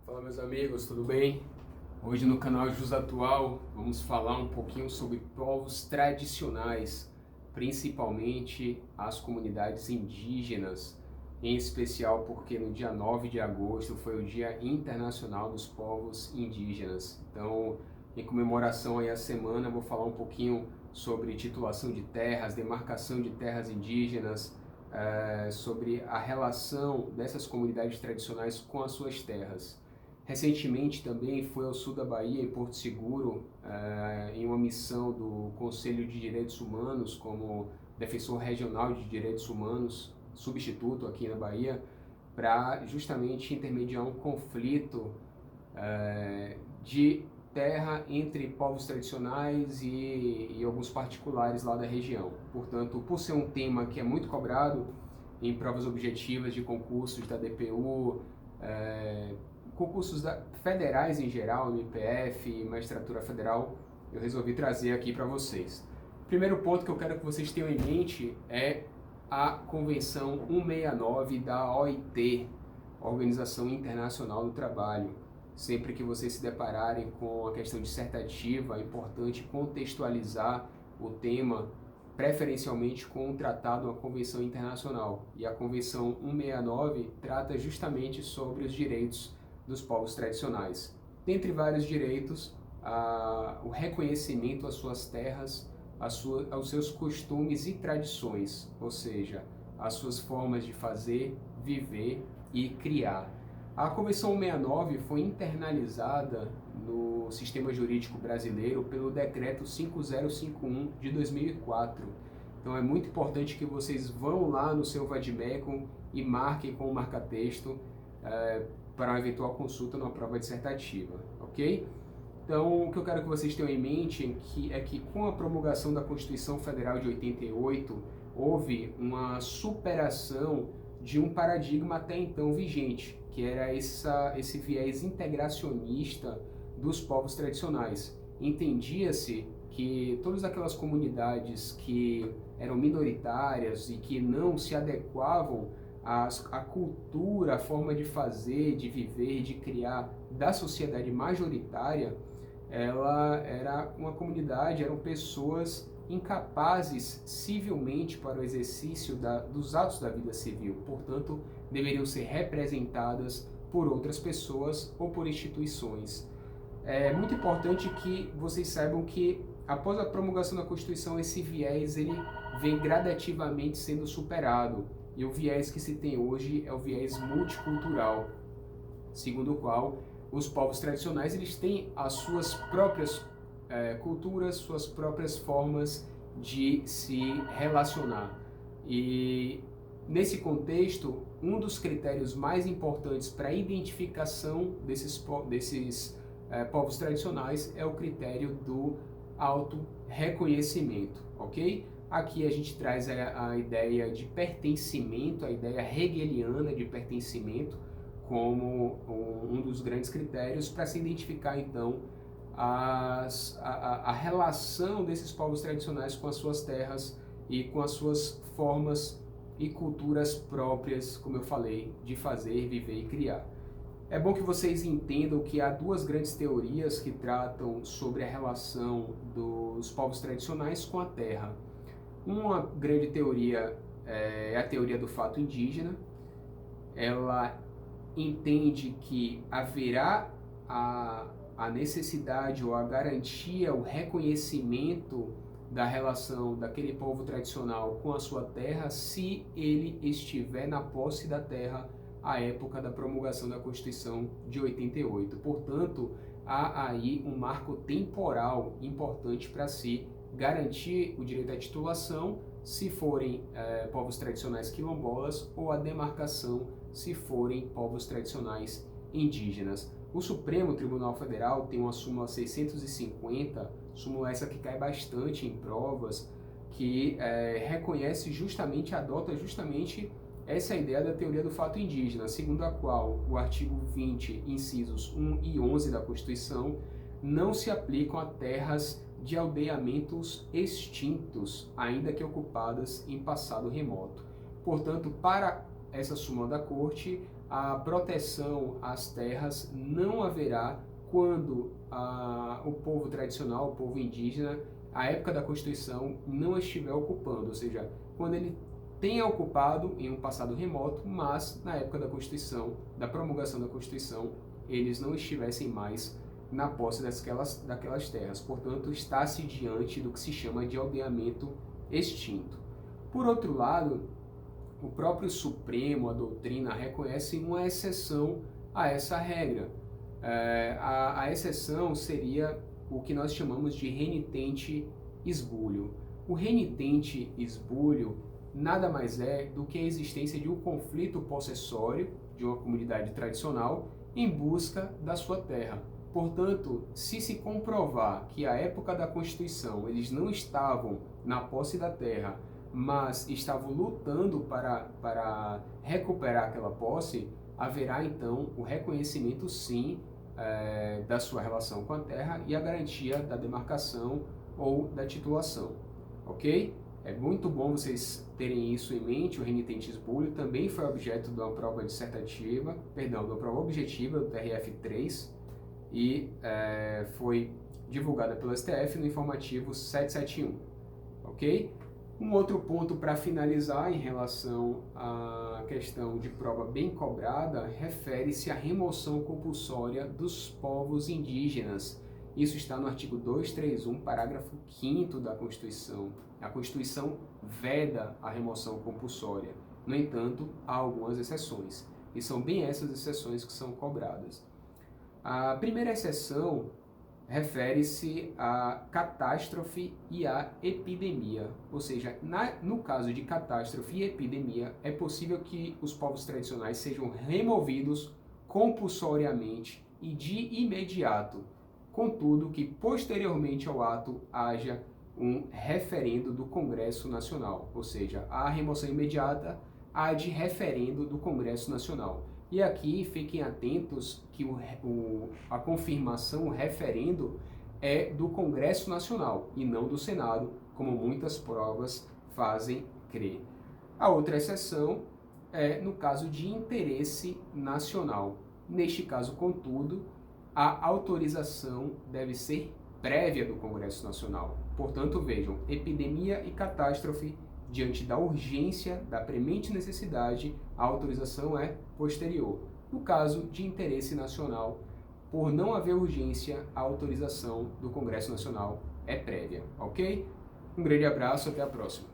Fala meus amigos, tudo bem? Hoje no canal Jus Atual vamos falar um pouquinho sobre povos tradicionais, principalmente as comunidades indígenas, em especial porque no dia 9 de agosto foi o Dia Internacional dos Povos Indígenas. Então, em comemoração aí à semana, vou falar um pouquinho sobre titulação de terras, demarcação de terras indígenas, sobre a relação dessas comunidades tradicionais com as suas terras. Recentemente também fui ao sul da Bahia, em Porto Seguro, em uma missão do Conselho de Direitos Humanos, como defensor regional de direitos humanos, substituto aqui na Bahia, para justamente intermediar um conflito de terra entre povos tradicionais e alguns particulares lá da região. Portanto, por ser um tema que é muito cobrado em provas objetivas de concursos da DPU, concursos federais em geral, no IPF, magistratura federal, eu resolvi trazer aqui para vocês. O primeiro ponto que eu quero que vocês tenham em mente é a Convenção 169 da OIT, Organização Internacional do Trabalho. Sempre que vocês se depararem com a questão dissertativa, é importante contextualizar o tema preferencialmente com um tratado, uma convenção internacional. E a Convenção 169 trata justamente sobre os direitos dos povos tradicionais. Dentre vários direitos, o reconhecimento às suas terras, aos seus costumes e tradições, ou seja, às suas formas de fazer, viver e criar. A Convenção 169 foi internalizada no sistema jurídico brasileiro pelo Decreto 5051 de 2004. Então é muito importante que vocês vão lá no seu vademecum e marquem com o marca-texto para uma eventual consulta numa prova dissertativa, ok? Então, o que eu quero que vocês tenham em mente é que com a promulgação da Constituição Federal de 88, houve uma superação de um paradigma até então vigente, que era esse viés integracionista dos povos tradicionais. Entendia-se que todas aquelas comunidades que eram minoritárias e que não se adequavam a cultura, a forma de fazer, de viver, de criar da sociedade majoritária, ela era uma comunidade, eram pessoas incapazes civilmente para o exercício dos atos da vida civil, portanto, deveriam ser representadas por outras pessoas ou por instituições. É muito importante que vocês saibam que, após a promulgação da Constituição, esse viés ele vem gradativamente sendo superado. E o viés que se tem hoje é o viés multicultural, segundo o qual os povos tradicionais eles têm as suas próprias culturas, suas próprias formas de se relacionar. E nesse contexto, um dos critérios mais importantes para a identificação desses povos tradicionais é o critério do auto-reconhecimento, ok? Aqui a gente traz a ideia de pertencimento, a ideia hegeliana de pertencimento, como um dos grandes critérios para se identificar, então, a relação desses povos tradicionais com as suas terras e com as suas formas e culturas próprias, como eu falei, de fazer, viver e criar. É bom que vocês entendam que há duas grandes teorias que tratam sobre a relação dos povos tradicionais com a terra. Uma grande teoria é a teoria do fato indígena. Ela entende que haverá a necessidade ou a garantia, o reconhecimento da relação daquele povo tradicional com a sua terra se ele estiver na posse da terra à época da promulgação da Constituição de 88. Portanto, há aí um marco temporal importante para se garantir o direito à titulação se forem povos tradicionais quilombolas ou a demarcação se forem povos tradicionais indígenas. O Supremo Tribunal Federal tem uma súmula 650, súmula essa que cai bastante em provas, que reconhece justamente, adota justamente essa ideia da teoria do fato indígena, segundo a qual o artigo 20, incisos 1 e 11 da Constituição não se aplicam a terras de aldeamentos extintos, ainda que ocupadas em passado remoto. Portanto, para essa súmula da Corte, a proteção às terras não haverá quando o povo tradicional, o povo indígena, a época da Constituição, não estiver ocupando, ou seja, quando ele tenha ocupado em um passado remoto, mas na época da Constituição, da promulgação da Constituição, eles não estivessem mais na posse daquelas terras. Portanto, está-se diante do que se chama de aldeamento extinto. Por outro lado, o próprio Supremo, a doutrina, reconhece uma exceção a essa regra. A exceção seria o que nós chamamos de renitente esbulho. O renitente esbulho nada mais é do que a existência de um conflito possessório de uma comunidade tradicional em busca da sua terra. Portanto, se se comprovar que à época da Constituição eles não estavam na posse da terra, mas estavam lutando para recuperar aquela posse, haverá então o reconhecimento sim da sua relação com a terra e a garantia da demarcação ou da titulação, ok? É muito bom vocês terem isso em mente. O renitente esbulho também foi objeto de uma prova dissertativa, de uma prova objetiva do TRF3 e foi divulgada pelo STF no informativo 771, ok? Um outro ponto para finalizar em relação à questão de prova bem cobrada refere-se à remoção compulsória dos povos indígenas. Isso está no artigo 231, parágrafo 5º da Constituição. A Constituição veda a remoção compulsória. No entanto, há algumas exceções, e são bem essas exceções que são cobradas. A primeira exceção refere-se à catástrofe e à epidemia, ou seja, no caso de catástrofe e epidemia, é possível que os povos tradicionais sejam removidos compulsoriamente e de imediato, contudo que posteriormente ao ato haja um referendo do Congresso Nacional, ou seja, a remoção imediata há de referendo do Congresso Nacional. E aqui fiquem atentos que a confirmação, o referendo, é do Congresso Nacional e não do Senado, como muitas provas fazem crer. A outra exceção é no caso de interesse nacional. Neste caso, contudo, a autorização deve ser prévia do Congresso Nacional. Portanto, vejam, epidemia e catástrofe, diante da urgência, da premente necessidade, a autorização é posterior. No caso de interesse nacional, por não haver urgência, a autorização do Congresso Nacional é prévia, ok? Um grande abraço, até a próxima.